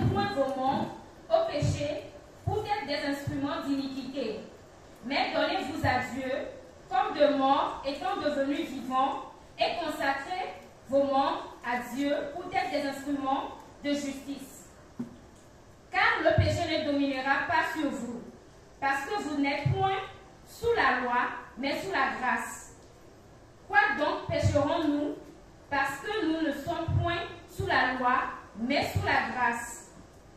point vos membres au péché pour être des instruments d'iniquité, mais donnez-vous à Dieu comme de morts étant devenus vivants et consacrez vos membres à Dieu pour être des instruments de justice. Car le péché ne dominera pas sur vous, parce que vous n'êtes point sous la loi, mais sous la grâce. Quoi donc pécherons-nous, parce que nous ne sommes point sous la loi, mais sous la grâce?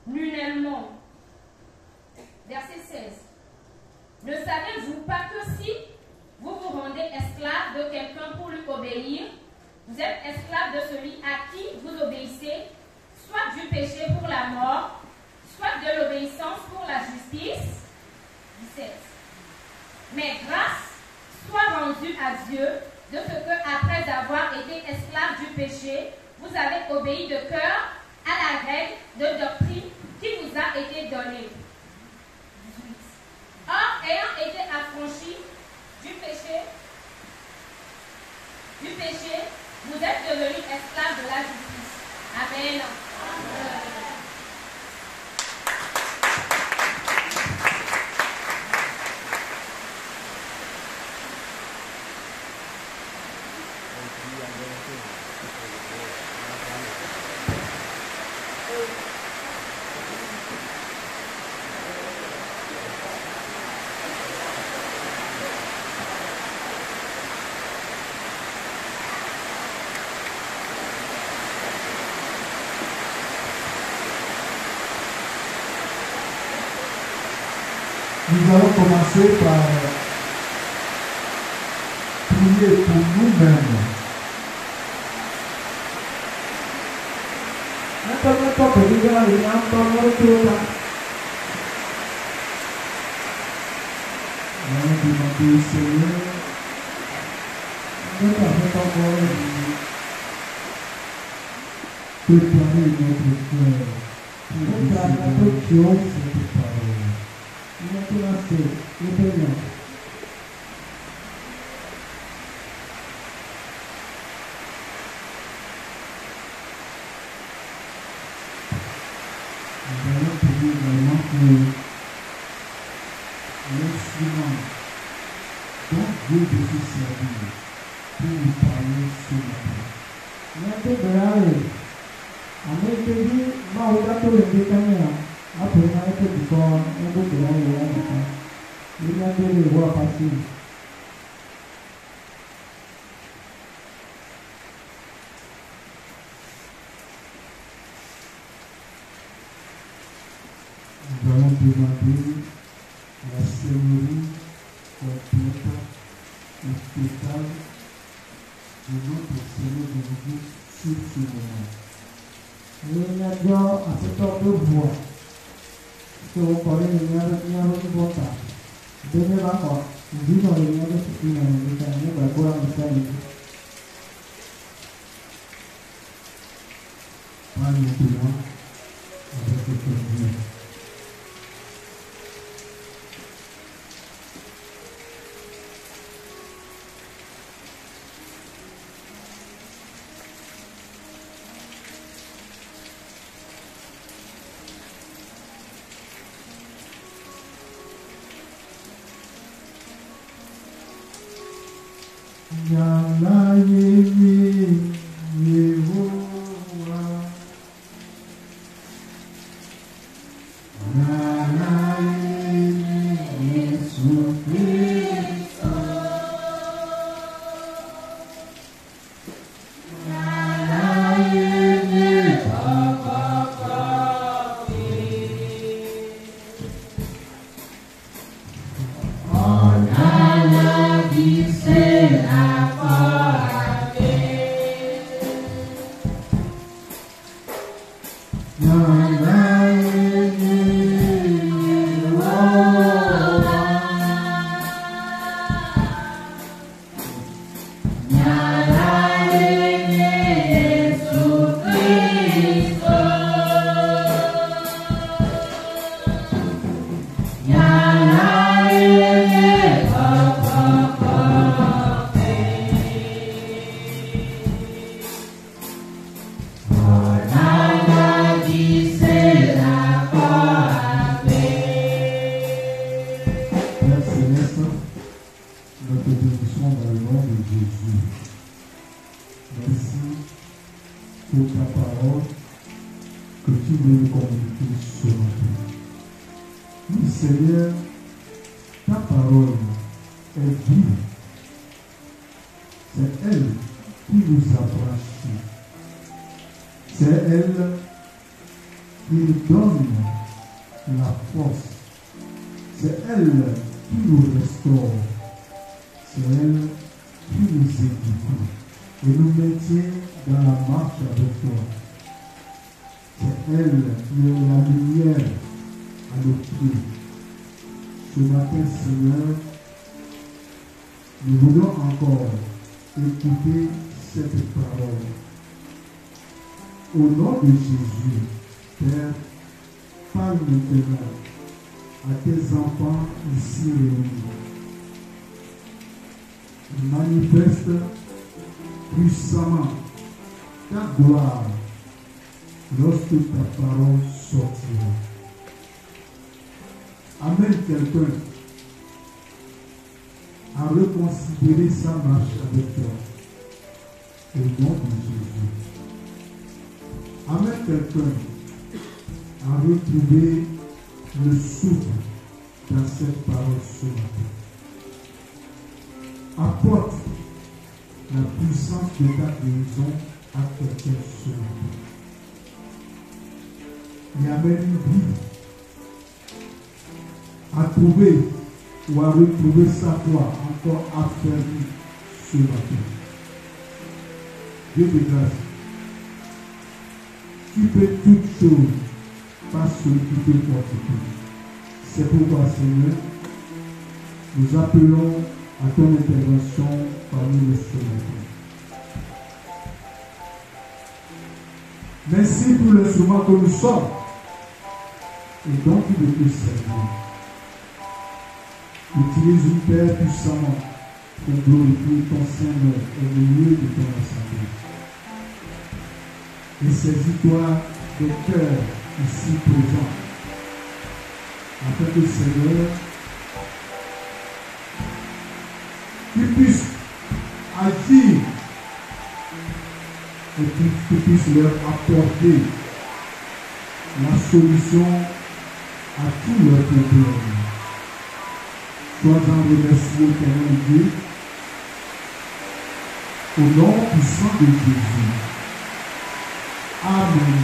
Nullement. Verset 16. Ne savez-vous pas que si vous vous rendez esclave de quelqu'un pour lui obéir, vous êtes esclave de celui à qui vous obéissez, soit du péché pour la mort, soit de l'obéissance pour la justice? 17. Mais grâce soit rendue à Dieu de ce que, après avoir été esclave du péché, vous avez obéi de cœur à la règle de doctrine qui vous a été donnée. 18. Or, ayant été affranchis du péché, vous êtes devenus esclaves de la justice. Amen. Amen. Nous allons commencer par prier pour nous-mêmes. Nous allons demander au Seigneur avec encore préparer notre cœur pour recevoir cette parole. Maintenant, c'est le Père. Nous allons prier également pour l'instrument dont Dieu veut se servir pour nous parler ce matin. Maintenant, Béaïe, avec le dit, ma regarde le décanier. Après, on a été du corps, on peut te l'envoyer. Il y a des voix passer. Nous allons demander la cérémonie complète et totale de notre Seigneur Jésus sur ce moment. Il y a déjà à cette heure de voix. Que vous parlez de l'union de votre donnez la mort, vous dans l'union de ce qui est dans le quoi nous sommes. Pas maintenant, avec le Dieu. Say pour ta parole que tu veux nous communiquer ce matin. Oui, Seigneur, ta parole est vive. C'est elle qui nous affranchit. C'est elle qui nous donne la force. C'est elle qui nous restaure. C'est elle qui nous édifie et nous maintient dans la marche avec toi. C'est elle qui est la lumière à nos pieds. Ce matin, Seigneur, nous voulons encore écouter cette parole. Au nom de Jésus, Père, parle maintenant à tes enfants ici réunis. Manifeste puissamment ta gloire lorsque ta parole sortira. Amène quelqu'un à reconsidérer sa marche avec toi. Au nom de Jésus. Amène quelqu'un à retrouver le souffle dans cette parole ce matin. Apporte la puissance de ta guérison à quelqu'un ce matin. Et amène une vie à trouver ou à retrouver sa foi encore affermie ce matin. Dieu te grâce. Tu peux toutes choses par celui qui te fortifie. C'est pourquoi, Seigneur, nous appelons à ton intervention parmi les semaines. Merci pour l'instrument que nous sommes et donc il peut servir. Utilise-nous, Père, puissamment pour glorifier ton Seigneur au milieu de ton assemblée. Et saisis-toi des cœurs ici présents, afin que, Seigneur, tu puisses agir et que tu puisses leur apporter la solution à tous leurs problèmes. Sois en remercié, éternel Dieu, au nom puissant de Jésus. Amen.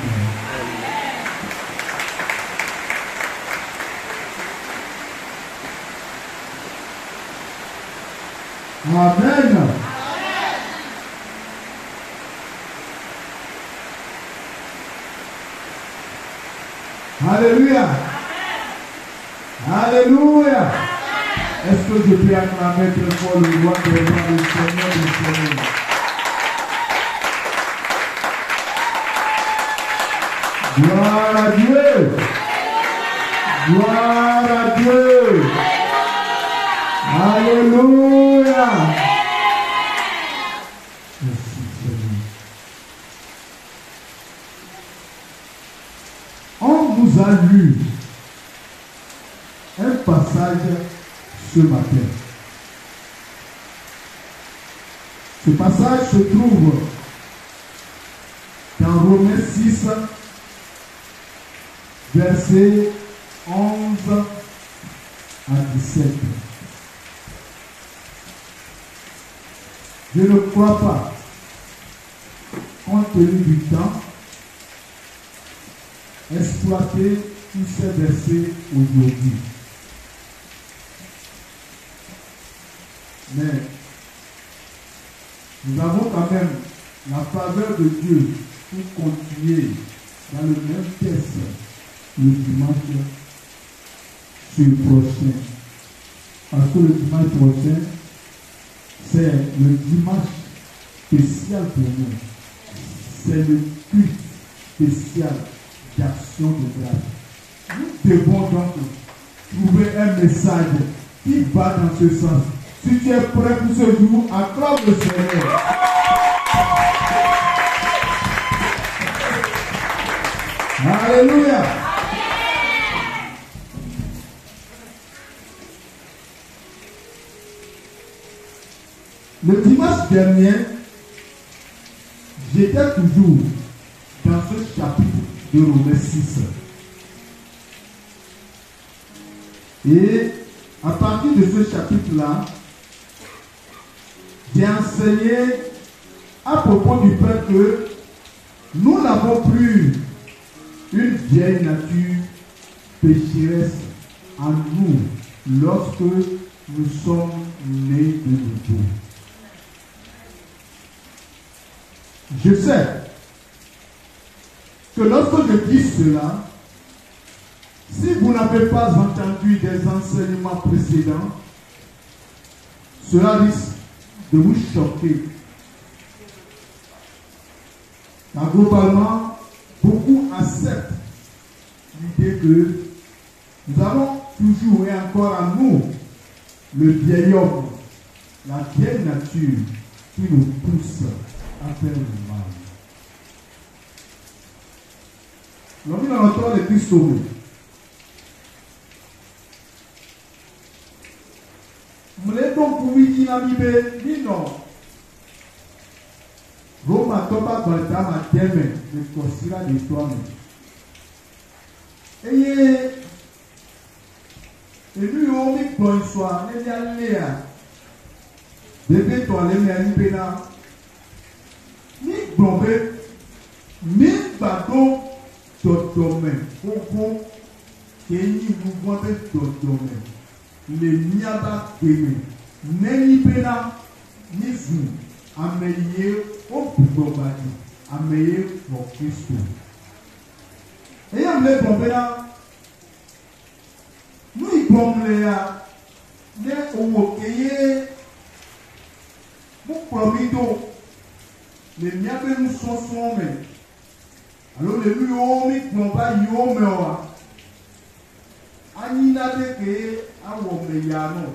Amen. Alléluia. Alléluia. Est-ce que je peux acclamer très fort le roi de Seigneur du Seigneur? Gloire à Dieu. Gloire à Dieu. Alléluia. Merci Seigneur. On nous a lu un passage ce matin. Ce passage se trouve dans Romains 6, versets 11 à 17. Je ne crois pas, compte tenu du temps, exploiter tous ces versets aujourd'hui. Mais nous avons quand même la faveur de Dieu pour continuer dans le même texte le dimanche prochain. Parce que le dimanche prochain, c'est le dimanche spécial pour nous. C'est le culte spécial d'action de grâce. Nous devons donc trouver un message qui va dans ce sens. Si tu es prêt pour ce jour, acclame le Seigneur. Alléluia. Le dimanche dernier, j'étais toujours ce chapitre de Romains 6. Et à partir de ce chapitre-là, j'ai enseigné à propos du fait que nous n'avons plus une vieille nature pécheresse en nous lorsque nous sommes nés de nouveau. Je sais que lorsque je dis cela, si vous n'avez pas entendu des enseignements précédents, cela risque de vous choquer. Car globalement, beaucoup acceptent l'idée que nous avons toujours et encore en nous le vieil homme, la vieille nature qui nous pousse à faire le mal. L'homme dans notre Église sauvée. Mle donc pour lui dire ni non. Roma toba balta ma teme de considérer de toi-même. Et lui on dit bon soir, ne allez à bébé toi les mêmes là. Ni blombe, ni bateau dodomé, beaucoup qui vous voyez dodomé. Le niaba keme, neni pena, ni zu, ameye au bugobadi, ameye pour Christ. Et on le bombera, nous y bombera, ne ouokeye, pour promido, le niabe nous sont sommés. Alors le lui omi bomba yomewa. Anina de que awomeyano.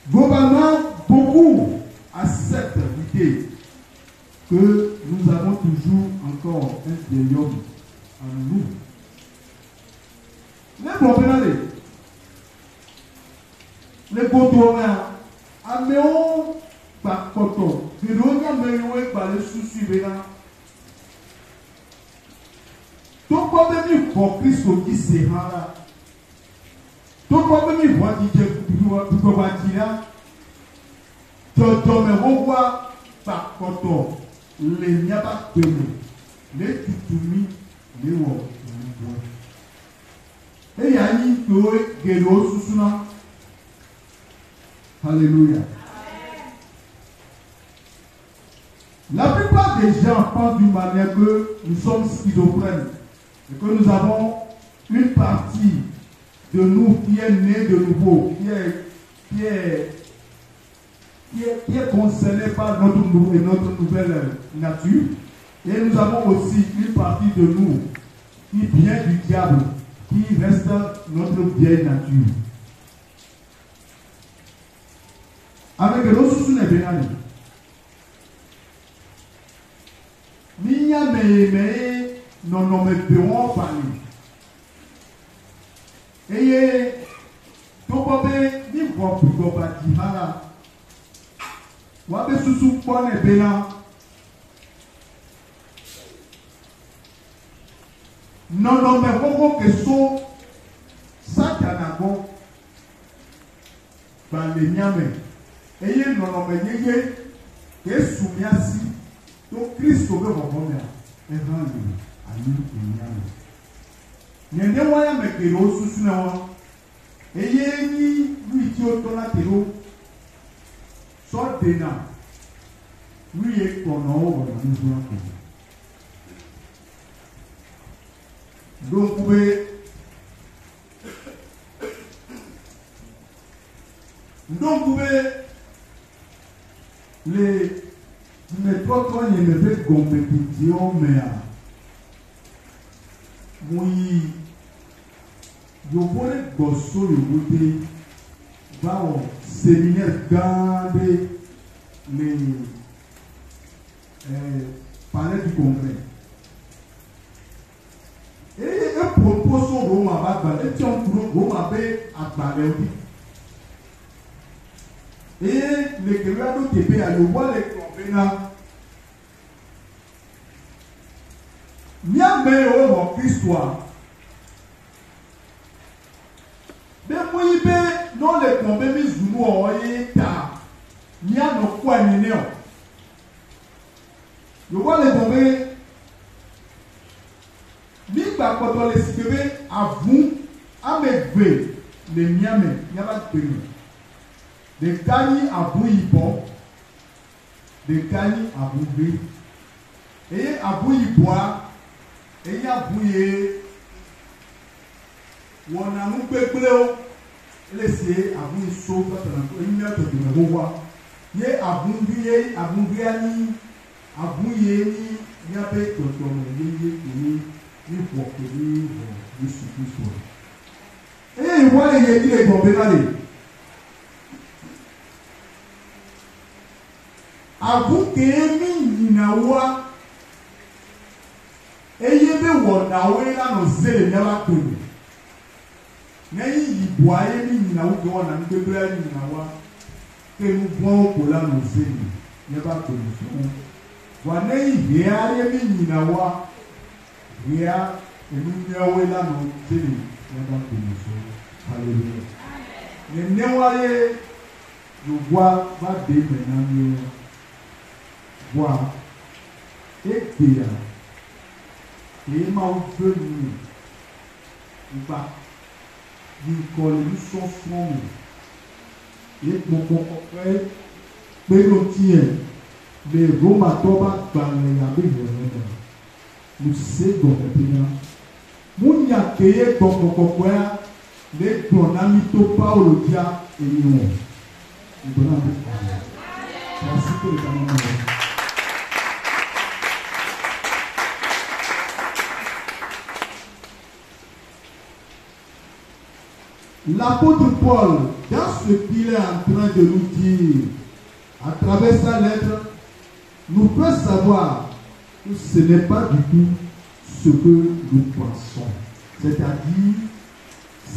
Globalement, beaucoup acceptent l'idée que nous avons toujours encore un vieil homme en nous. Les problèmes, les contournes, améon par coton, de l'autre améon par le souci vénant. Donc, quand même, pour Christ, on dit c'est rare. Donc, quand même, on dit que vous pouvez dire, on voit par contre, les niabas de nous, les tutumi, les wos. Et il y a une guéro sous sous. Alléluia. La plupart des gens pensent d'une manière que nous sommes schizophrènes. Et que nous avons une partie de nous qui est née de nouveau, qui est concernée par notre nouvelle nature. Et nous avons aussi une partie de nous qui vient du diable, qui reste notre vieille nature. Avec le sous les bénani. Minya me non me peron parler. Et to bobe ni vo pugo ba dihara. Wa be susu pone bena. Non me koko que so satana go ba le nyame. Et non me yeye que soumiasi to Christ obe bobo me. Evangelho. Nyende waya mekero susu na wa eye ni lui ti o to la tero so dena lui e kono o na nzu ako donc les méthodes qu'on y avait compétition mais oui, je voulais bosser le côté va au séminaire garder les palais du congrès. Et un propos sur Roma va et tu en Roma à Balé. Et les créateurs qui étaient à le voir les convenants. miamé au Christ. Mais moi, non les combats mis nous oye ta. Nia no quoi ni néo. Je vois les combats. Mi ba koto les sikebe avou amegbe le miame nyaba tenu. De gagner abou ibon. De gagner abou bé. Et abou iboa. Et abouye. Wona nou pepleo. Laissez abou iso patana. Emi ato de mewa. Ye abouye abouye abouye ni nyabe toto ye ni pour que lui Jésus-Christ. Et il voit les yétis les gombénales. Avoue que Emi Ninawa et Yebe Wonawe là nos zèles n'ava connu. Mais il boit Emi Ninawa que on a mis de blé Ninawa que nous boivons pour là nos zèles n'ava connu. Voilà il y a Emi Ninawa. Ria emunyawe la no tini yaba komuso. Hallelujah. Ne newaye yo bois va de menamio bois et dia et ma venu ba ni kole ni so fon et mon frère pénotien les romatoba dans les abis. Nous savons maintenant. Mounia keye kokokoya le donamito Paulo dia et nous. Nous donnons un peu. Merci pour le temps. L'apôtre Paul, dans ce qu'il est en train de nous dire, à travers sa lettre, nous peut savoir que ce n'est pas du tout ce que nous pensons. C'est-à-dire,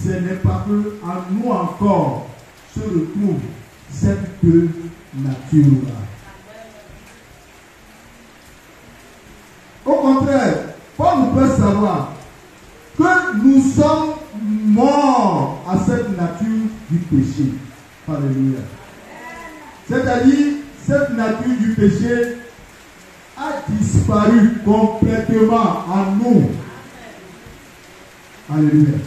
ce n'est pas que en nous encore se retrouve cette nature-là. Au contraire, Paul nous peut savoir que nous sommes morts à cette nature du péché. Alléluia. C'est-à-dire, cette nature du péché a disparu complètement en nous. Alléluia.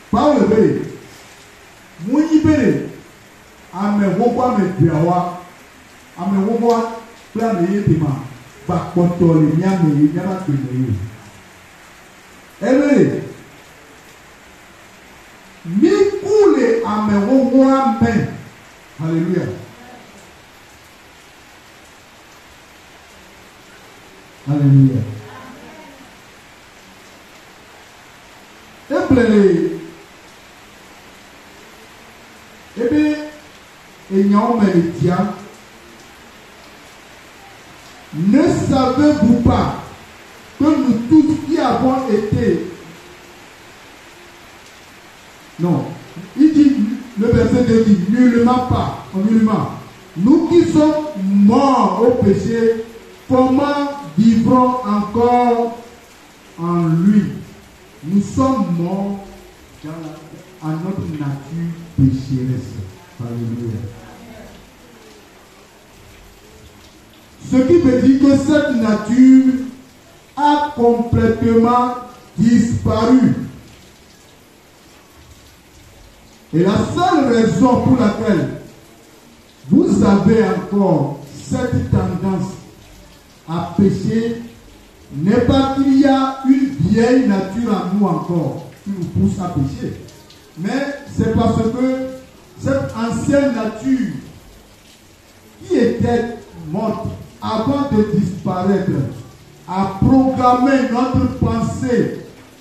Paul be Mouyibé ame wogwa me biawa ame wogwa plan me yema ba kontole nyame nyama tene. Ebe mi kule ame wogwa me. Alléluia. Alléluia. Eblele ebe enyao meritia. Ne savez-vous pas que nous tous qui avons été, non, il dit, le verset 2 dit, nullement pas, nullement, nous qui sommes morts au péché, comment vivrons encore en lui? Nous sommes morts à notre nature pécheresse. Alléluia. Ce qui veut dire que cette nature a complètement disparu. Et la seule raison pour laquelle vous avez encore cette tendance à pécher n'est pas qu'il y a une vieille nature en nous encore qui nous pousse à pécher. Mais c'est parce que cette ancienne nature qui était morte avant de disparaître a programmé notre pensée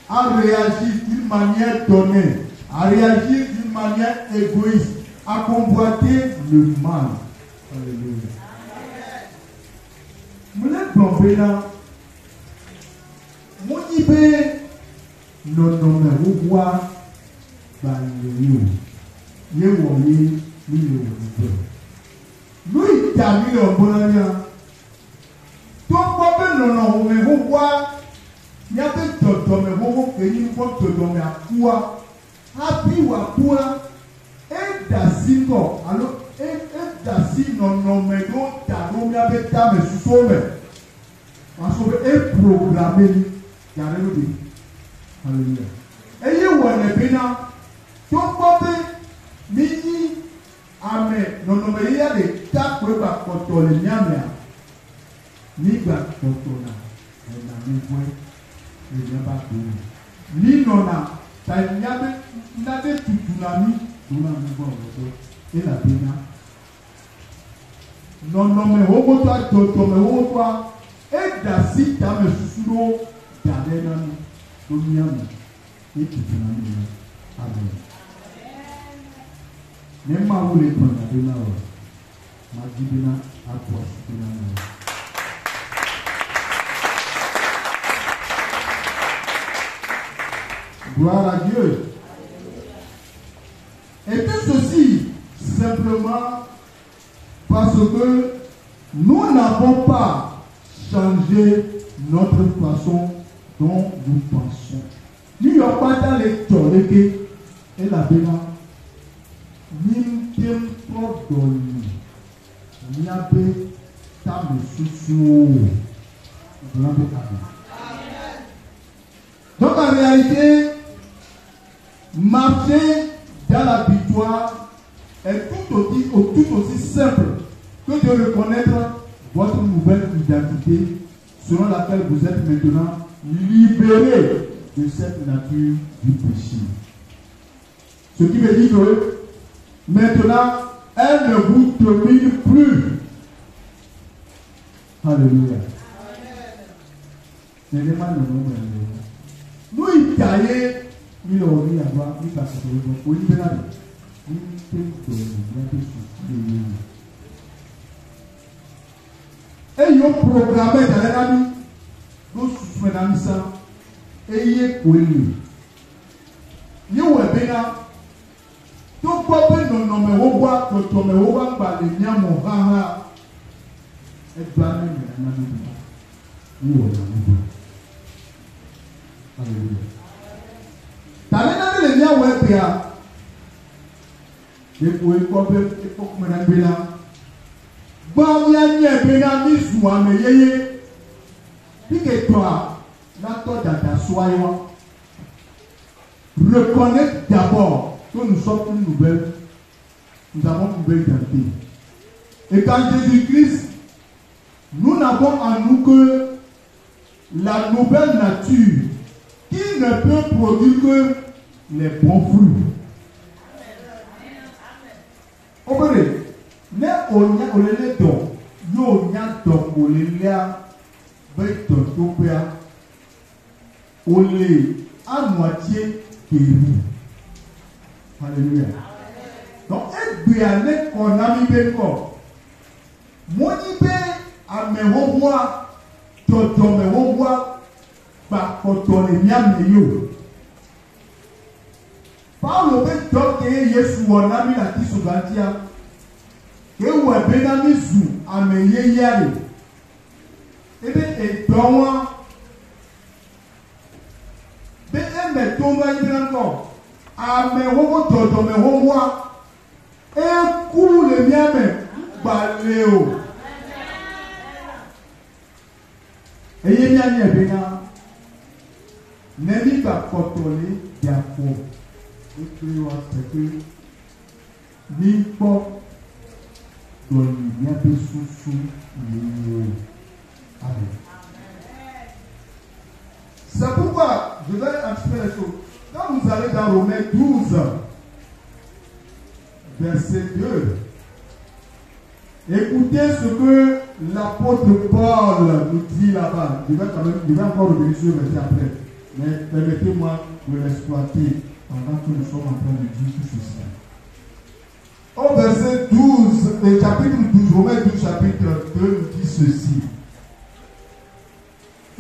à réagir d'une manière donnée, à réagir d'une manière égoïste, à convoiter le mal. Alléluia. Mon ibé non mais vous voir dans le nous nous non, mais vous voyez, il y a des gens mais vous voyez, il faut que vous ayez à quoi. Happy ou à quoi. Et d'assino, alors, et d'assino, non, mais non, t'as non, il y a des tas, mais sous sommet. Parce que est programmé, il y a rien de dit. Alléluia. Et il y a un événement, donc, papa, mini, amen, non, non, mais il y a des tas pour pas contrôler, niamia. Ni va contrôler, on a mis point, il n'y a pas de ni non, t'as n'avait tout l'ami, tout l'ami, et la pena. Non, non, mais au toi, toto, mais au toi, et d'assez, t'as me sous t'avais l'ami, tout l'ami, et tout l'ami, amen. Même ma ou les prendre à demain, ma dibina à toi, gloire à Dieu. Et tout ceci, simplement parce que nous n'avons pas changé notre façon dont nous pensons. Nous n'avons pas dans les toilettes et la bénin. Nous n'avons pas donné. Nous n'avons pas donc en réalité, marcher dans la victoire est tout aussi simple que de reconnaître votre nouvelle identité selon laquelle vous êtes maintenant libéré de cette nature du péché. Ce qui veut dire que maintenant, elle ne vous domine plus. Alléluia. Nous, il taillait, il aurait à voir, il passe sur le bon, il peut aller. Il peut et ils ont programmé dans les amis, nous soutenons ça, et il est coulé. Il est bien, tout le monde nomme au bois, que tu me vois par les miens, mon haha, et tu as même un ami. Nous, on a un alléluia. T'as même les miens, ouais, Péa. Et pour y couper, il faut que je me là. Bon, il y a un bénin, il soit meilleur. Puis que toi, là, toi, dans ta soyons, reconnaître d'abord que nous sommes une nouvelle, nous avons une nouvelle identité. Et quand Jésus-Christ, nous n'avons en nous que la nouvelle nature qui ne peut produire que les bons fruits. Au vrai, ne onya olele do yo nya do olelea beto topea olé à moitié guéri. Alléluia. Donc ebiane konami beko moni be amewowa toto mewowa ba kotole nyame yo. Paulo be doke Yesu wonami na kisugantia ke wo benami zu ameye yale ebe edonwa be eme tonga ibranko ame wowo toto me wowa e kulu le miame baleo eye nyanya bena nemi ba kotole yafo écrit c'est que n'importe dans il y a des sous Amen. C'est pourquoi je vais anticiper les choses. Quand vous allez dans Romains 12, verset 2, écoutez ce que l'apôtre Paul nous dit là-bas. Je vais encore revenir sur le verset après. Mais permettez-moi de l'exploiter pendant que nous sommes en train de dire tout ceci. Au verset 12, chapitre 12, Romains 12, chapitre 2, nous dit ceci.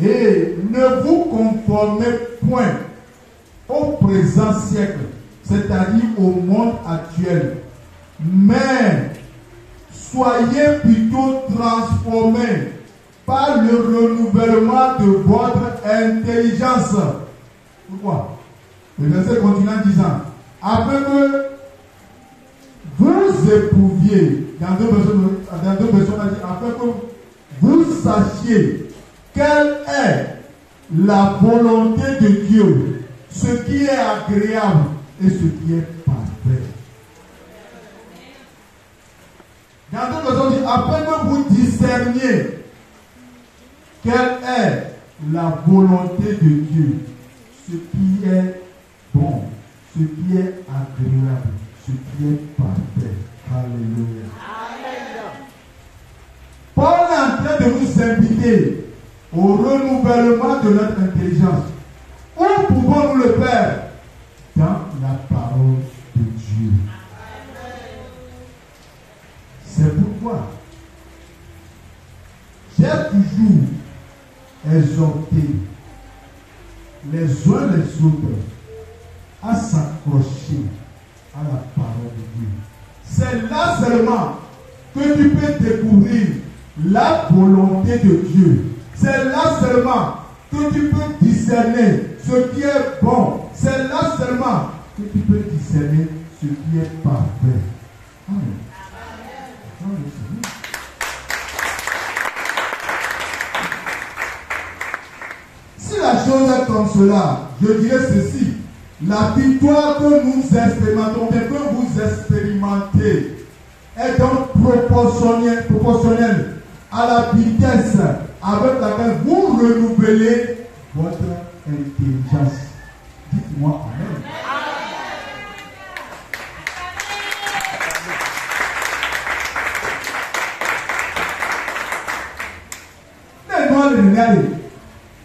Et ne vous conformez point au présent siècle, c'est-à-dire au monde actuel, mais soyez plutôt transformés par le renouvellement de votre intelligence. Pourquoi? Le verset continue en disant, afin que vous éprouviez, dans deux versions, afin que vous sachiez quelle est la volonté de Dieu, ce qui est agréable et ce qui est parfait. Dans d'autres versions, afin que vous discerniez quelle est la volonté de Dieu, ce qui est bon, ce qui est agréable, ce qui est parfait. Alléluia. Paul est en train de nous inviter au renouvellement de notre intelligence. Où pouvons-nous le faire? Dans la parole de Dieu. C'est pourquoi j'ai toujours exhorté les uns les autres à s'accrocher à la parole de Dieu. C'est là seulement que tu peux découvrir la volonté de Dieu. C'est là seulement que tu peux discerner ce qui est bon. C'est là seulement que tu peux discerner ce qui est parfait. Amen. Si la chose est comme cela, je dirais ceci. La victoire que nous expérimentons, que vous expérimentez, est donc proportionnelle à la vitesse avec laquelle vous renouvelez votre intelligence. Dites-moi Amen.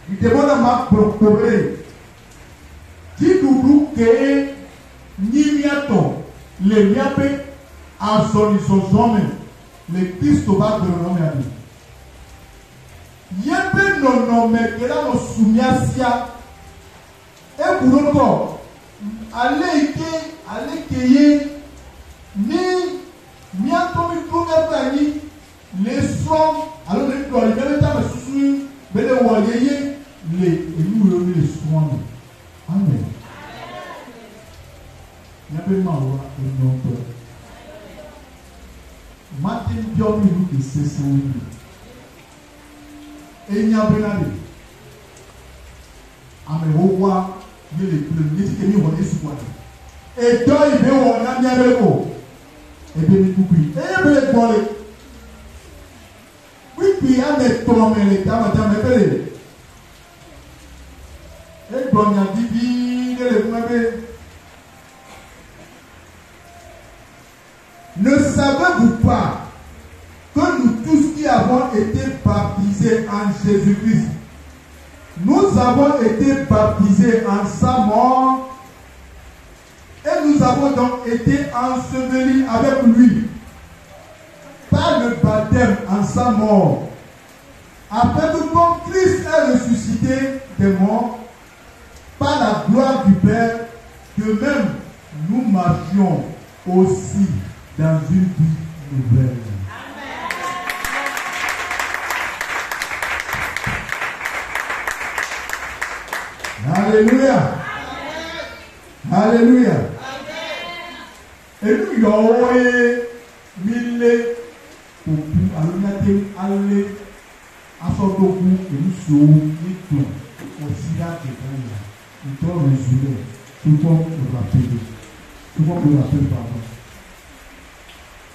Il demande à ma propre Dites-vous que Nimiaton, les miapé, à son hommes, les Christ va de l'homme. Yépe non nommé que là nous soumiasia. Et pour encore, allez cueillir, ni miaton, mi tourne les soins, alors les doigts, les temps sous les waliers, les soins. Amen. Il y a pas de mal et non pas. Martin Diop nous dit c'est ça. Et il y a pas de mal. Amen. Au revoir. Il y a les plus qui nous ont espoir. Et toi il veut on a mis avec vous. Et bien tout puis. Et bien les parler. Oui puis à mettre ton mais les dames mais et bon, il y a dit, ne savez-vous pas que nous tous qui avons été baptisés en Jésus-Christ, nous avons été baptisés en sa mort et nous avons donc été ensevelis avec lui par le baptême en sa mort, afin que comme Christ est ressuscité des morts, par la gloire du Père, de même nous marchions aussi dans une vie nouvelle. Amen. Alléluia. Amen. Alléluia. Amen. Et nous y avons mille pour aller à son dos et nous sommes aussi là que il doit résumer, tout comme le rappeler. Tout comme le rappeler, pardon.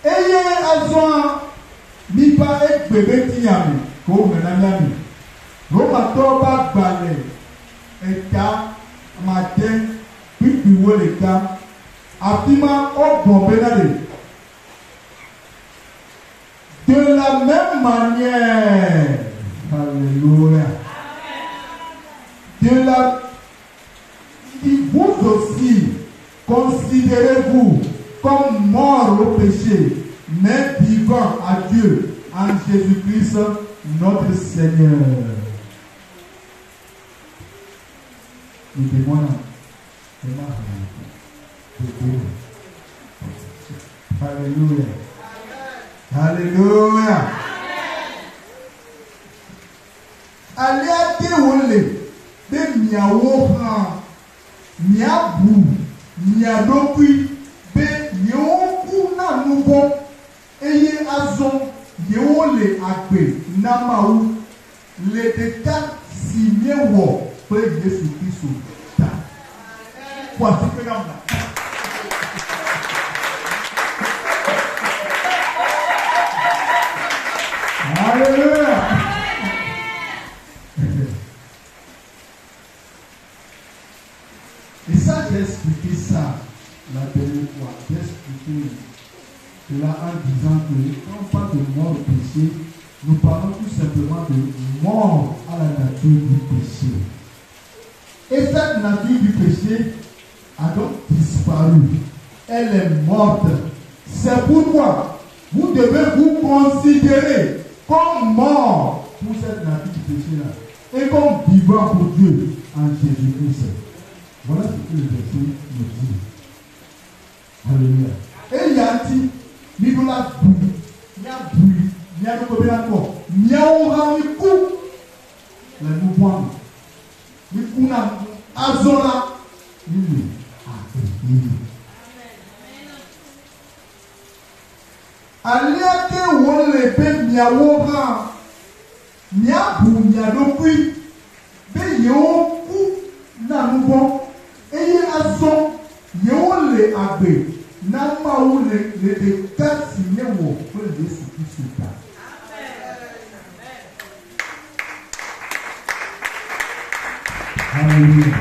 Ayez besoin, ni pas être bébé tiami, comme le nami. Roma toba balé, et ta, matin, puis tu vois les cas, Afima au bon bénadé. De la même manière, alléluia. De la vous aussi, considérez-vous comme morts au péché, mais vivants à Dieu en Jésus-Christ, notre Seigneur. Nous demandons Alléluia. Alléluia. wole be miawo hã miabu miaɖokui be yewoku na nubɔ eye azɔ yewole agbe na Mawu le ɖeka si miewɔ kple Yesu Kristo ta. Voici que dans la Alléluia. Et ça, j'ai expliqué ça la dernière fois. J'ai expliqué cela en disant que quand on parle de mort au péché, nous parlons tout simplement de mort à la nature du péché. Et cette nature du péché a donc disparu. Elle est morte. C'est pourquoi vous devez vous considérer comme mort pour cette nature du péché-là et comme vivant pour Dieu en Jésus-Christ. Voilà ce que le verset nous dit. Alléluia. Et il y a dit, il y a bruit, il y a bruit, il y a le côté encore, il y a un coup, le mouvement, il y a un azola, il y a aliake wole be miawo hã miabu miaɖokui be yewo ku na nubɔ eye azɔ yewo le agbe na Mawu le ɖeka si miewɔ kple Yesu Kristo ta. Hallelujah.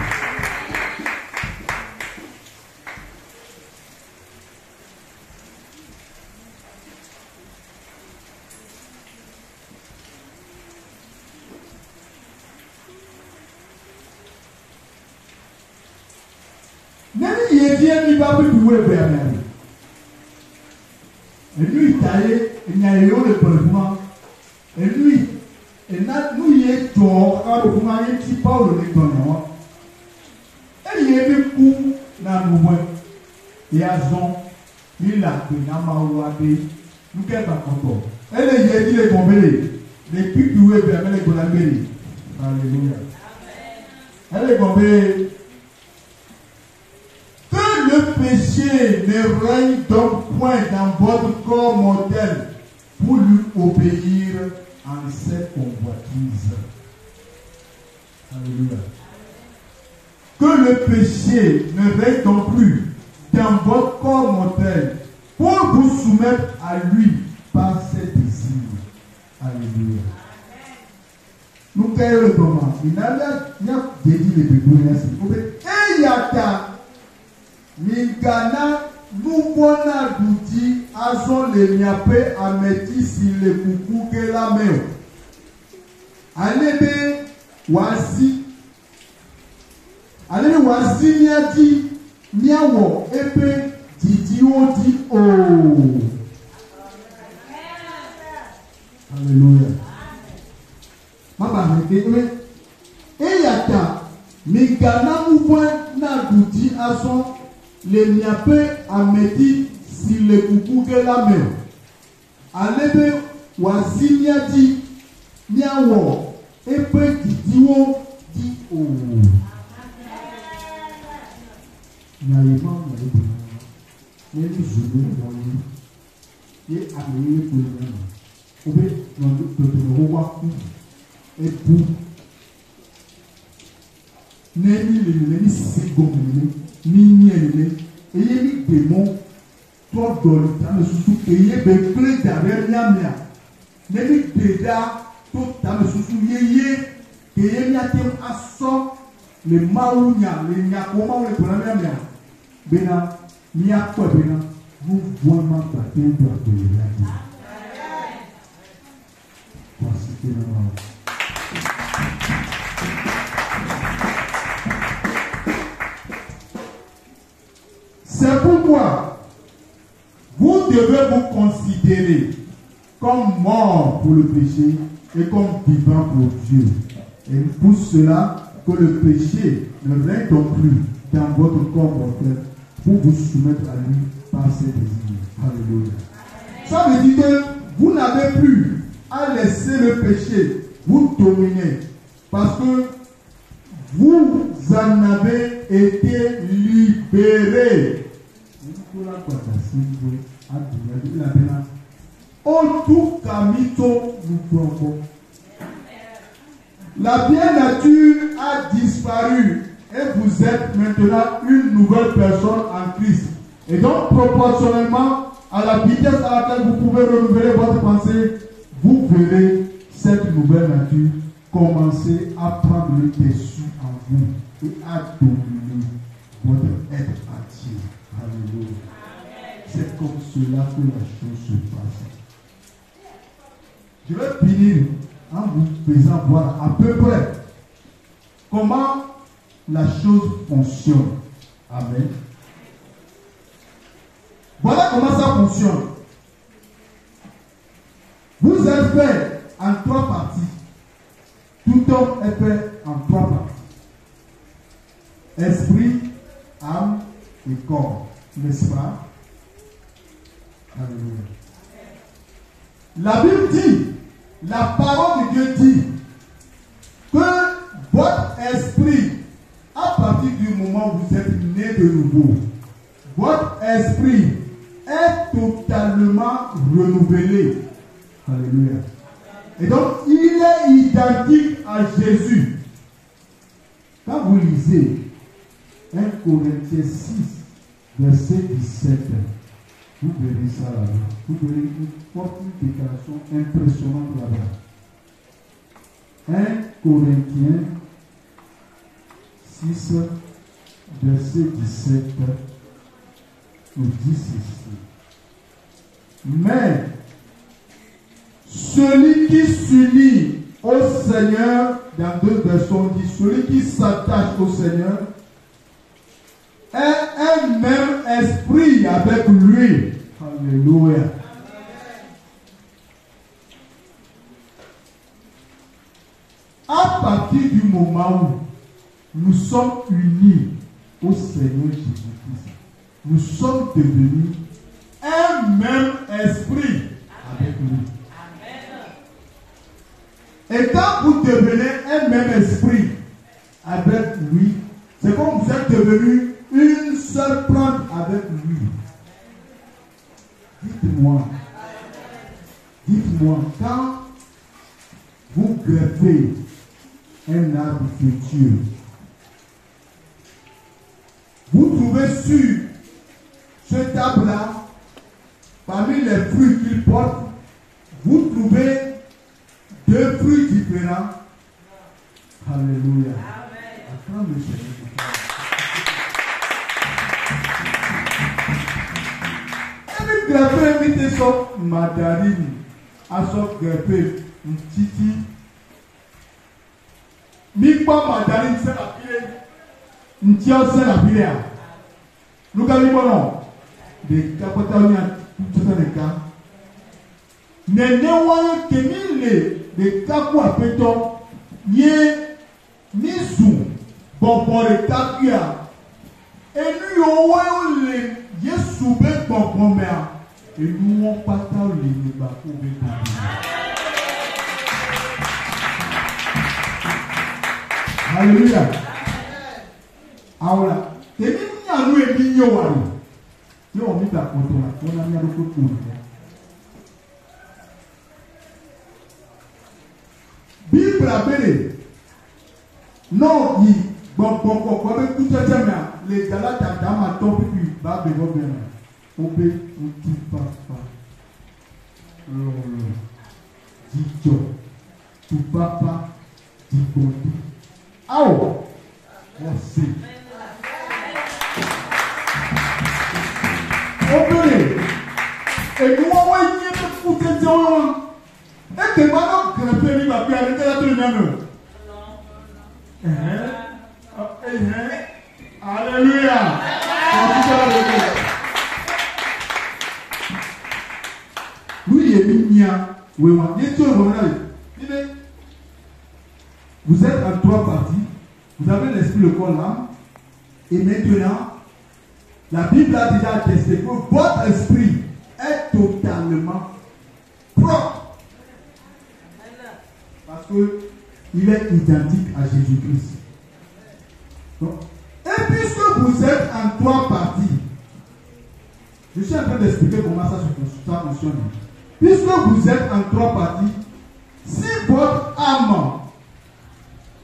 Et lui, il y a eu le président. Et lui, nous y est tort, car le président est pas le déconnant. Et il y a eu le coup dans le mois. Et à son, il a pris la maouade. Nous qu'elle va encore. Elle y a dit les bombés. Les pics du web, elle est bombés. Alléluia. Elle est bombée. Le péché ne règne donc point dans votre corps mortel pour lui obéir en cette convoitise. Alléluia. Que le péché ne règne donc plus dans votre corps mortel pour vous soumettre à lui par ses désirs. Alléluia. Nous caillons le moment. Il n'a dit les bébés ainsi. Et yata. Mingana nubona douti azon le miape ameti si le kuku ke la meo. Alebe wasi niati niawo epe didi odi o. Alléluia. Mama mekeme eyata mingana nubona douti azon le miape ameti si le kuku ke la meo. Alebe wasi niati niawo epe didiwo di o. Nyayema nyayema nyeli zulu nyali ye ameye kule obe nondo toto waku epu neni le sigo ni nyele eye ni démon to do ta me susu eye be kle derrière nyamia neni deda to ta me susu yeye eye nyatem aso le maunya le nyako mau le kona nyamia bena nyako bena vous voyez ma patin de la voici que c'est pourquoi vous devez vous considérer comme mort pour le péché et comme vivant pour Dieu. Et pour cela que le péché ne règne donc plus dans votre corps mortel pour vous soumettre à lui par ses désirs. Alléluia. Ça veut dire que vous n'avez plus à laisser le péché vous dominer Parce que vous en avez été libérés. La vieille nature a disparu et vous êtes maintenant une nouvelle personne en Christ. Et donc, proportionnellement à la vitesse à laquelle vous pouvez renouveler votre pensée, vous verrez cette nouvelle nature commencer à prendre le dessus en vous et à dominer votre être entier. Alléluia. C'est comme cela que la chose se passe. Je vais finir en vous faisant voir à peu près comment la chose fonctionne. Amen. Voilà comment ça fonctionne. Vous êtes fait en 3 parties. Tout homme est fait en 3 parties. Esprit, âme et corps. N'est-ce pas? Alléluia. La Bible dit, la parole de Dieu dit que votre esprit, à partir du moment où vous êtes né de nouveau, votre esprit est totalement renouvelé. Alléluia. Et donc, il est identique à Jésus. Quand vous lisez 1 Corinthiens 6, verset 17, vous verrez ça là-bas. Vous verrez une forte déclaration impressionnante là-bas. 1 Corinthiens 6, verset 17, nous dit ceci. Mais celui qui s'unit au Seigneur, dans 2 versions, dit celui qui s'attache au Seigneur est un même esprit avec lui. Alléluia. À partir du moment où nous sommes unis au Seigneur Jésus-Christ, nous sommes devenus un même esprit avec lui. Et quand vous devenez un même esprit avec lui, c'est comme vous êtes devenus une seule plante avec lui. Dites-moi, quand vous greffez un arbre fructueux, vous trouvez sur cet arbre-là, parmi les fruits qu'il porte, vous trouvez 2 fruits différents. Alléluia. Acclame le Seigneur. Et greffé, invité son mandarine, à son greffé, une titi. Mikpa mandarine, c'est la pile. Une tia, c'est la pile. Nous avons dit bon, des capotagnes, tout ça, les cas. Mais ne que les kaku apeto nye nizu bonbon le kakuya enu yo wa le Yesu be bonbon mea enu won pata le ni ba ko be Alléluia. Ahora teni nyanu ebi yo wa ni yo mi ta ko to la ko na mi ado ko to Bible abele non yi gbọgbọgbọ bẹ kútsẹtsẹ mẹ le galata dama tọ pipi ba bẹ bọ bẹ mẹ o bẹ ŋuti papa lọlọ dzidzɔ tupapa dzigbɔdu awɔ ɔsi o bẹrẹ enuwawo enye bẹ kútsẹtsẹ wọn. Et que maintenant, grimper, il va faire arrêter la tournée. Alléluia. Oui, il est mignon. Vous êtes en 3 parties. Vous avez l'esprit, le corps, l'âme. Et maintenant, la Bible a déjà attesté que votre esprit est totalement propre. Parce que il est identique à Jésus-Christ. Et puisque vous êtes en 3 parties, je suis en train d'expliquer comment ça fonctionne. Puisque vous êtes en 3 parties, si votre âme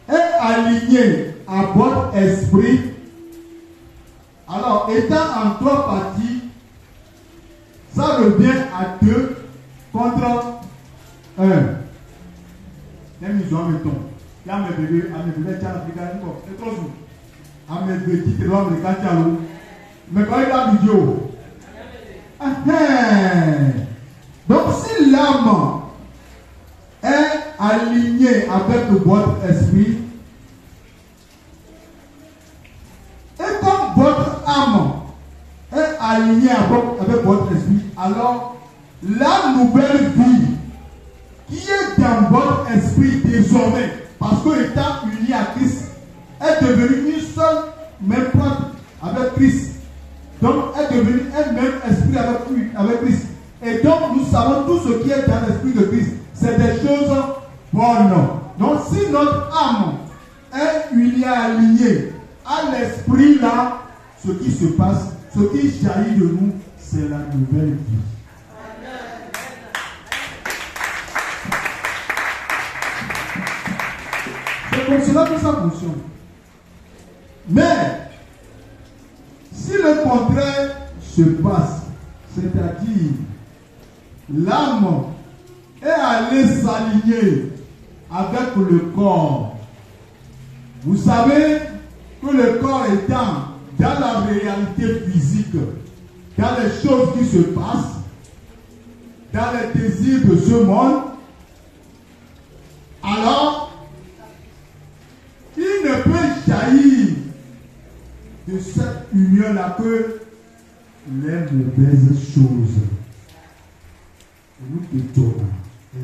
est alignée à votre esprit, alors étant en 3 parties, ça revient à 2 contre 1. Et nous en mettons. Il y a mes bébés, mais quand il a vidéo. Donc si l'âme est alignée avec votre esprit, et comme votre âme est alignée avec votre esprit, alors la nouvelle vie qui est dans votre esprit désormais, parce que étant uni à Christ, est devenue une seule même plante avec Christ. Donc est devenue un même esprit avec Christ. Et donc nous savons tout ce qui est dans l'esprit de Christ. C'est des choses bonnes. Donc si notre âme est unie, alignée à l'esprit là, ce qui se passe, ce qui jaillit de nous, c'est la nouvelle vie. C'est comme cela que ça fonctionne. Mais si le contraire se passe, c'est-à-dire l'âme est allée s'aligner avec le corps, vous savez que le corps étant dans la réalité physique, dans les choses qui se passent, dans les désirs de ce monde, alors il ne peut jaillir de cette union-là que les mauvaises choses. Nous détournons et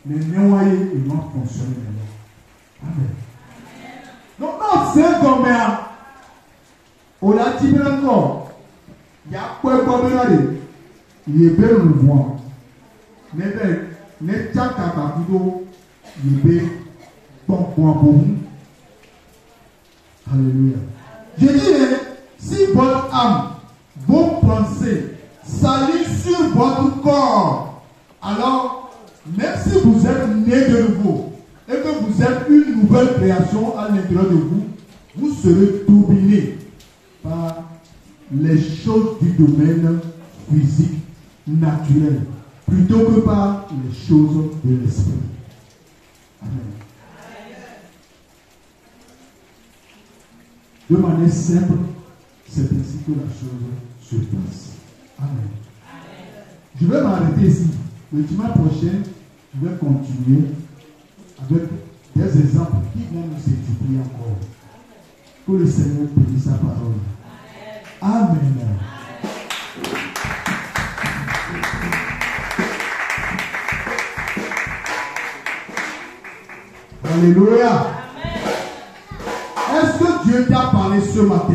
mais néanmoins, ils vont fonctionner. Amen. Donc, non, c'est comme ça. On a dit encore, il y a quoi comme ça, il est bien le voir. Mais les tchakabakudo, il est bien bon pour nous. Alléluia. Je dis, si votre âme, vos pensées s'alignent sur votre corps, alors, même si vous êtes né de nouveau et que vous êtes une nouvelle création à l'intérieur de vous, vous serez dominé par les choses du domaine physique, naturel, plutôt que par les choses de l'esprit. Amen. De manière simple, c'est ainsi que la chose se passe. Amen. Je vais m'arrêter ici. Le dimanche prochain, je vais continuer avec des exemples qui vont nous édifier encore. Que le Seigneur bénisse sa parole. Amen. Alléluia. Est-ce que Dieu t'a parlé ce matin?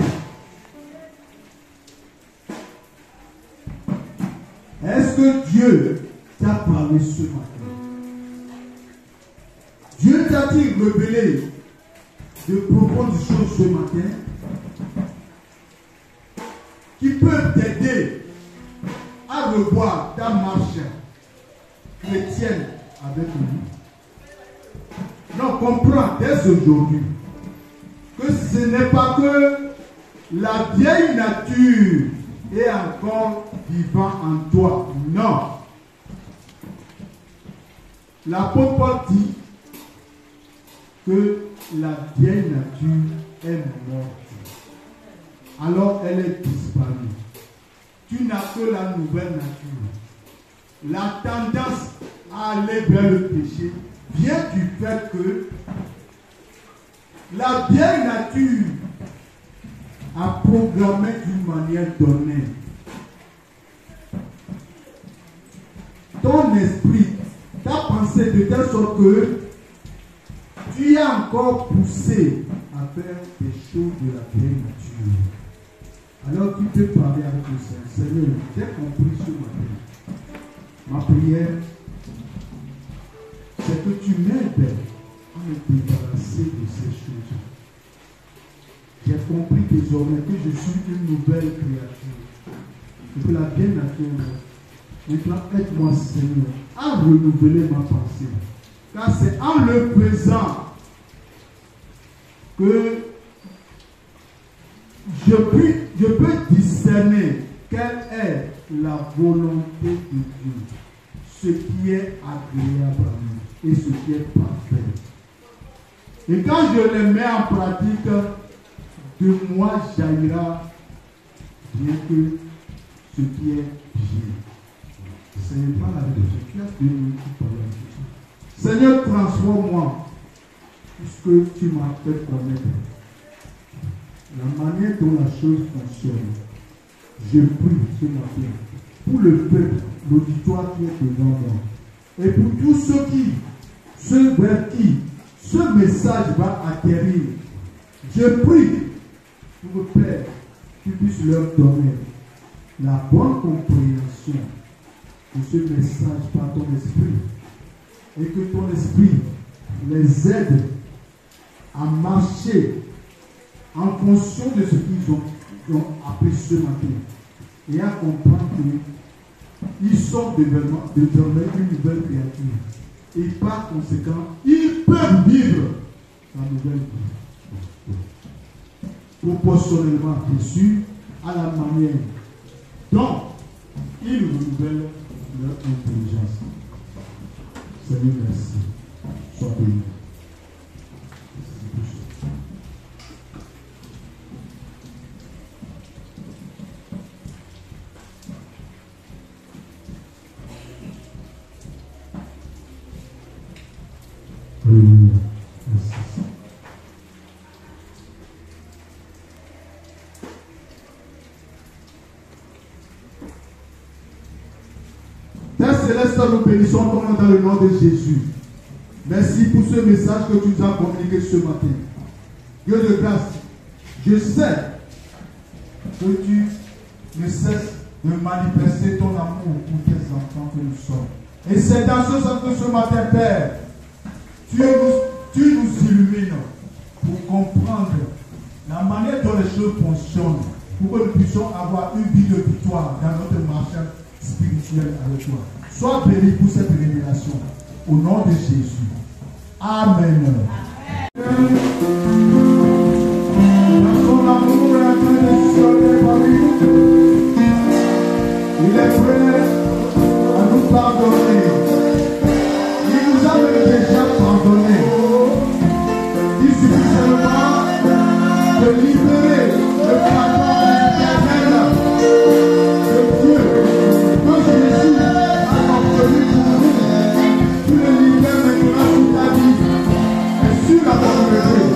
Est-ce que Dieu t'a parlé ce matin? Dieu t'a-t-il révélé de profondes choses ce matin qui peuvent t'aider à revoir ta marche chrétienne avec lui? Non, comprends dès aujourd'hui que ce n'est pas que la vieille nature est encore vivant en toi. Non. L'apôtre Paul dit que la vieille nature est morte. Alors elle est disparue. Tu n'as que la nouvelle nature. La tendance à aller vers le péché vient du fait que la vieille nature a programmé d'une manière donnée. Ton esprit, ta pensée de telle sorte que tu es encore poussé à faire des choses de la vieille nature. Alors tu peux parler avec le Seigneur. Seigneur, j'ai compris ce matin. Ma prière, c'est que tu m'aides à me ces choses. J'ai compris désormais que je suis une nouvelle créature. Et que la bien nature, maintenant aide-moi, Seigneur, à renouveler ma pensée. Car c'est en le faisant que je peux discerner quelle est la volonté de Dieu, ce qui est agréable à nous et ce qui est parfait. Et quand je les mets en pratique, de moi jaillira bien que ce qui est bien. Ce n'est pas la vérité. Tu as deux minutes pour parler de ça. Seigneur, transforme-moi, puisque tu m'as fait connaître la manière dont la chose fonctionne. Je prie ce matin pour le peuple, l'auditoire qui est devant moi, et pour tous ceux vers qui ce message va atterrir. Je prie pour le Père, tu puisses leur donner la bonne compréhension de ce message par ton esprit, et que ton esprit les aide à marcher en fonction de ce qu'ils ont appris ce matin, et à comprendre qu'ils sont désormais une nouvelle créature, et par conséquent ils peuvent vivre la nouvelle vie proportionnellement, bien sûr, à la manière dont ils renouvellent leur intelligence. Seigneur, merci. Sois béni. Alléluia. Merci. Père Céleste, nous bénissons ton nom dans le nom de Jésus. Merci pour ce message que tu nous as communiqué ce matin. Dieu de grâce, je sais que tu ne cesses de manifester ton amour pour tes enfants que nous sommes. Et c'est dans ce sens que ce matin, Père, tu nous illumines pour comprendre la manière dont les choses fonctionnent, pour que nous puissions avoir une vie de victoire dans notre marche spirituelle avec toi. Sois béni pour cette révélation. Au nom de Jésus. Amen. Amen. Dans son amour est en train de s'élever parmi nous. Il est prêt à nous pardonner. Il nous a déjà pardonné. Il suffit seulement de libérer le pardon éternel de Dieu, que Jésus a obtenu pour nous. Tu le libères maintenant sur ta vie et sur la communauté.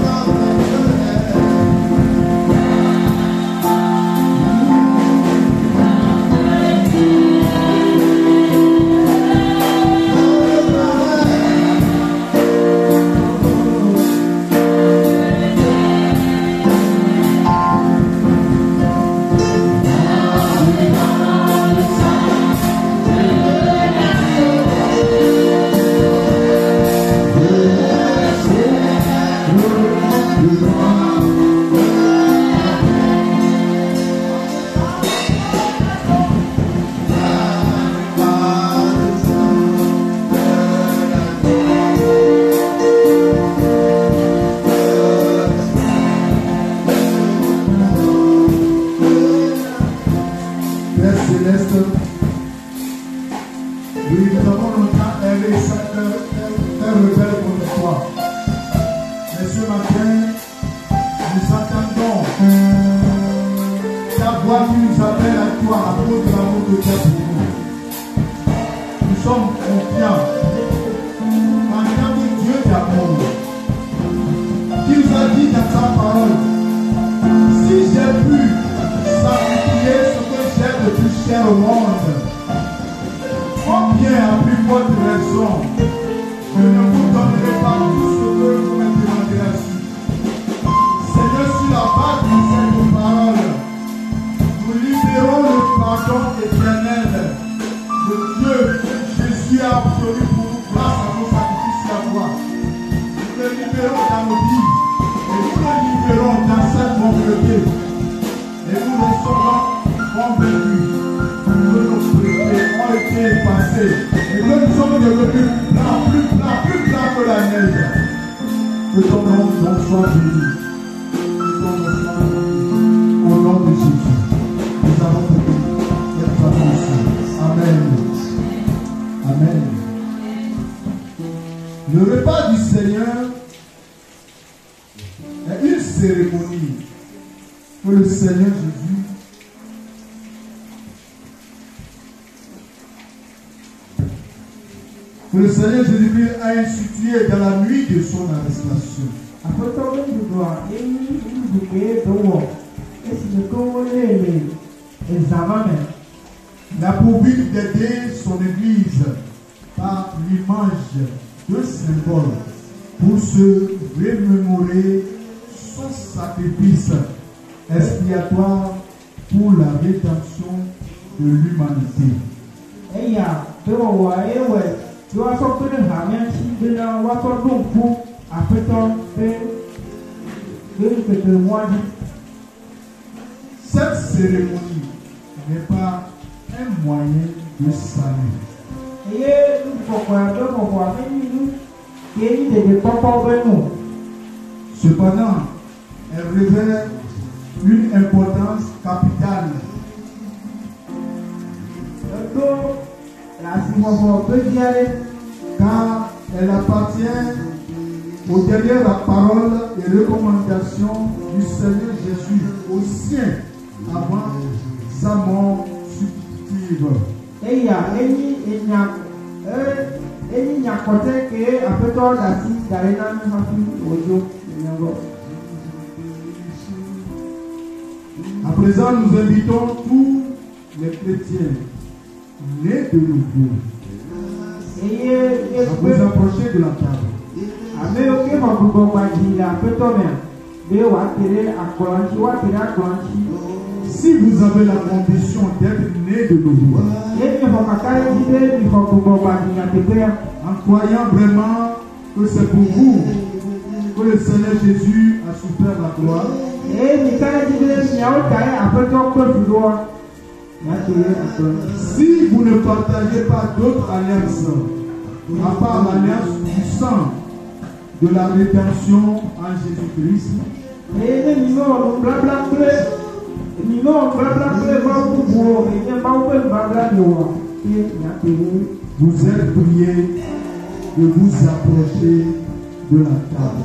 Jésus a obtenu pour nous grâce à nos sacrifices sur la croix. Nous le libérons dans nos vies. baisser. Et que nous sommes devenus plus blancs que la neige. Que ton nom soit béni. Que ton nom soit béni. Au nom de Jésus. Nous avons prié. Être ici. Amen. Amen. Le repas du Seigneur est une cérémonie que le Seigneur Jésus a institué dans la nuit de son arrestation. Il a pourvu d'aider son Église par l'image de symbole pour se remémorer son sacrifice expiatoire pour la rédemption de l'humanité. Cette cérémonie n'est pas un moyen de salut. Cependant, elle révèle une importance capitale. Car elle appartient aux dernières paroles et recommandations du Seigneur Jésus aux siens avant sa mort substitutive. À présent, nous invitons tous les chrétiens nés de nouveau à vous approcher de la table. Si vous avez la condition d'être né de nouveau, en croyant vraiment que c'est pour vous que le Seigneur Jésus a souffert la gloire, si vous ne partagez pas d'autres alliances, à part l'alliance du sang de la rédemption en Jésus-Christ, vous êtes priés de vous approcher de la table.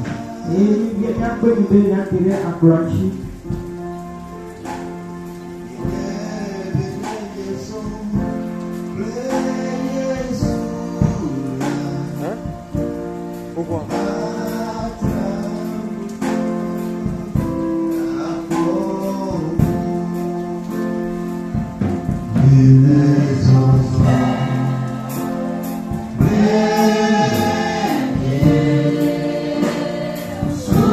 Pourquoi? Sous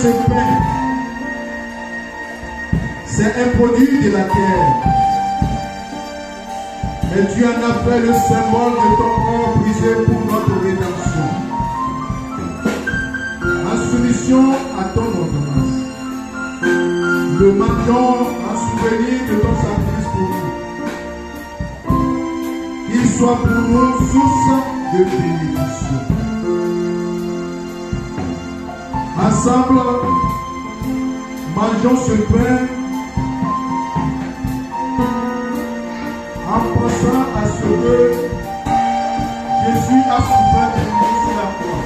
ce pain, c'est un produit de la terre. Et tu en as fait le symbole de ton corps brisé pour notre rédemption. En soumission à ton ordonnance, le mangeons en souvenir de ton sacrifice pour nous. Qu'il soit pour nous source de bénédiction. Ensemble, mangeons ce pain en pensant à ce que Jésus a souffert pour nous sur la croix.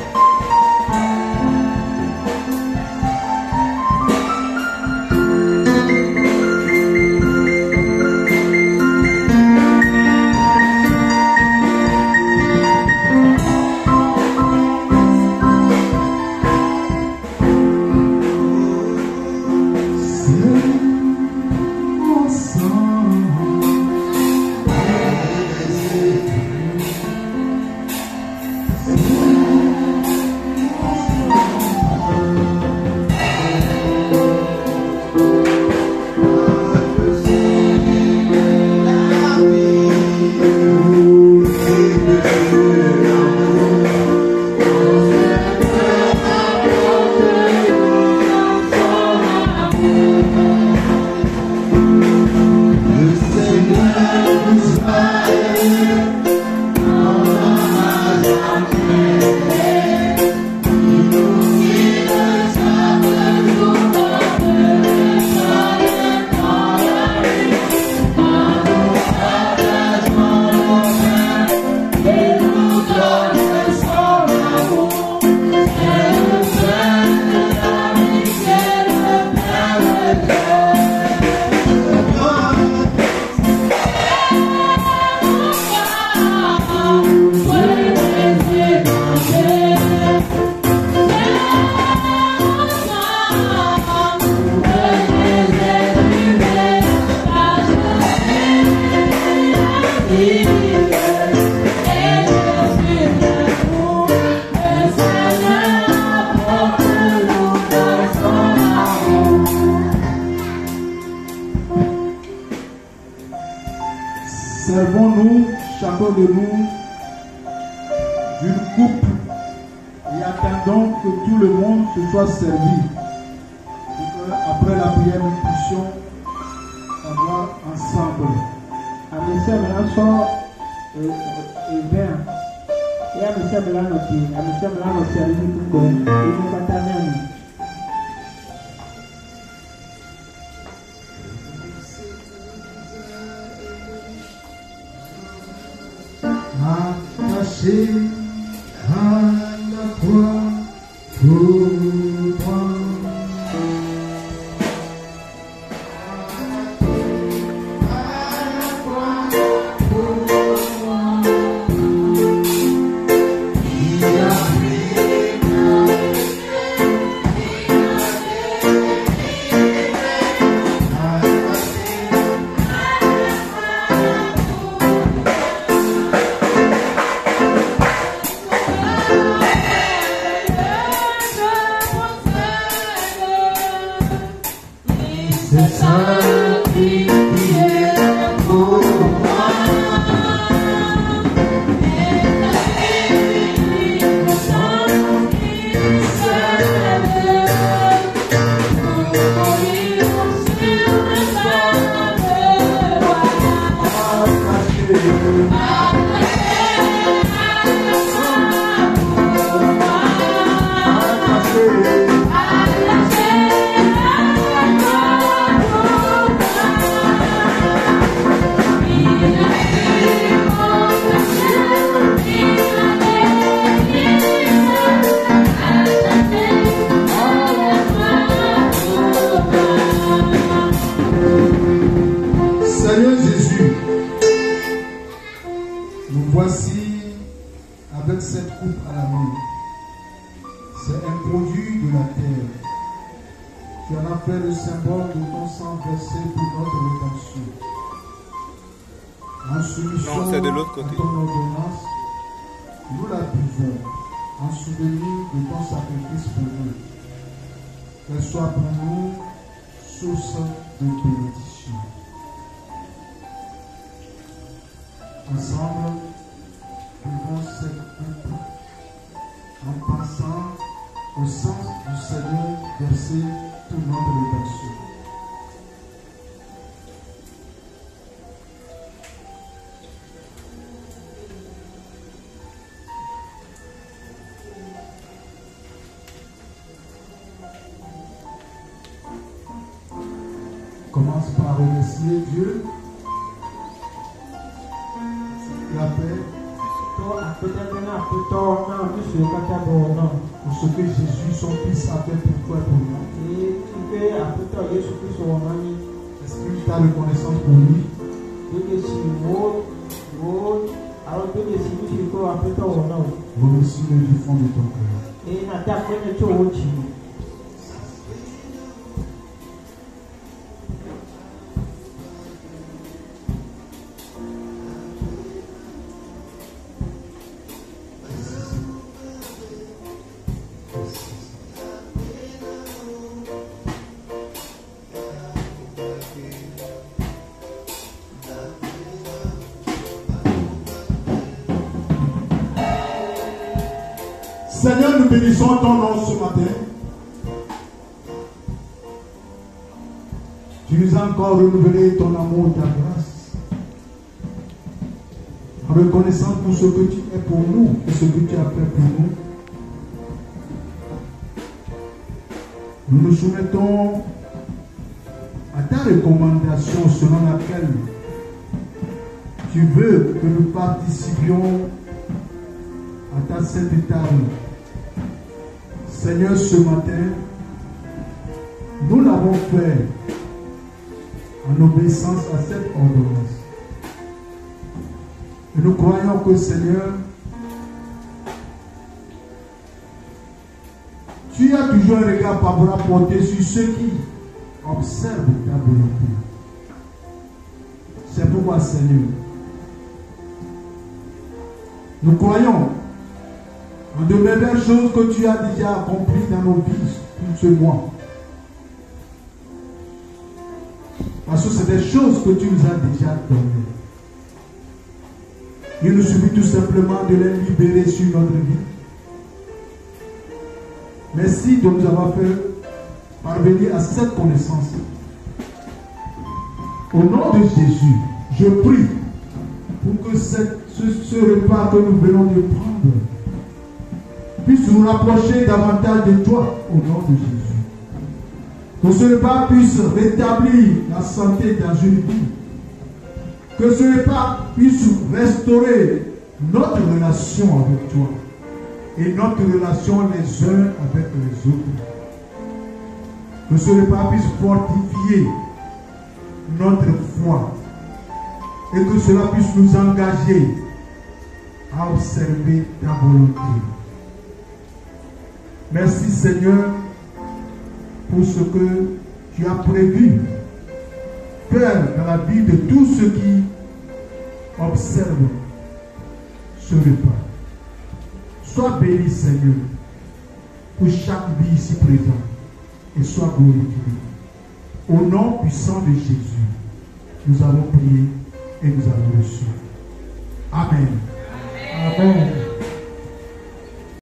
Servons-nous, chacun de nous, d'une coupe et attendons que tout le monde se soit servi. Pour que, après la prière, nous puissions avoir ensemble. Attaché à la croix pour moi. qu'elle soit pour nous source de bénédiction. Ensemble, vivons cette coupe en pensant au sens du Seigneur verser toute notre rédemption. Commence par remercier Dieu et après pour ce que Jésus, son Fils, a fait pour toi et pour moi. Exprime ta reconnaissance pour lui. Remercie-le du fond de ton cœur. Seigneur, nous bénissons ton nom ce matin. Tu nous as encore renouvelé ton amour et ta grâce. En reconnaissant pour ce que tu es pour nous et ce que tu as fait pour nous. Nous nous soumettons à ta recommandation selon laquelle tu veux que nous participions à ta sainte table. Seigneur, ce matin, nous l'avons fait en obéissance à cette ordonnance. Et nous croyons que, Seigneur, tu as toujours un regard favorable porté sur ceux qui observent ta volonté. C'est pourquoi, Seigneur, nous croyons en de merveilleuses choses que tu as déjà accomplies dans nos vies tout ce mois. Parce que c'est des choses que tu nous as déjà données. Il nous suffit tout simplement de les libérer sur notre vie. Merci de nous avoir fait parvenir à cette connaissance. Au nom de Jésus, je prie pour que ce repas que nous venons de prendre puisse nous rapprocher davantage de toi au nom de Jésus. Que ce repas puisse rétablir la santé dans une vie. Que ce repas puisse restaurer notre relation avec toi et notre relation les uns avec les autres. Que ce repas puisse fortifier notre foi et que cela puisse nous engager à observer ta volonté. Merci Seigneur pour ce que tu as prévu faire dans la vie de tous ceux qui observent ce repas. Sois béni Seigneur pour chaque vie ici présente et sois glorifié. Au nom puissant de Jésus, nous avons prié et nous avons reçu. Amen. Amen.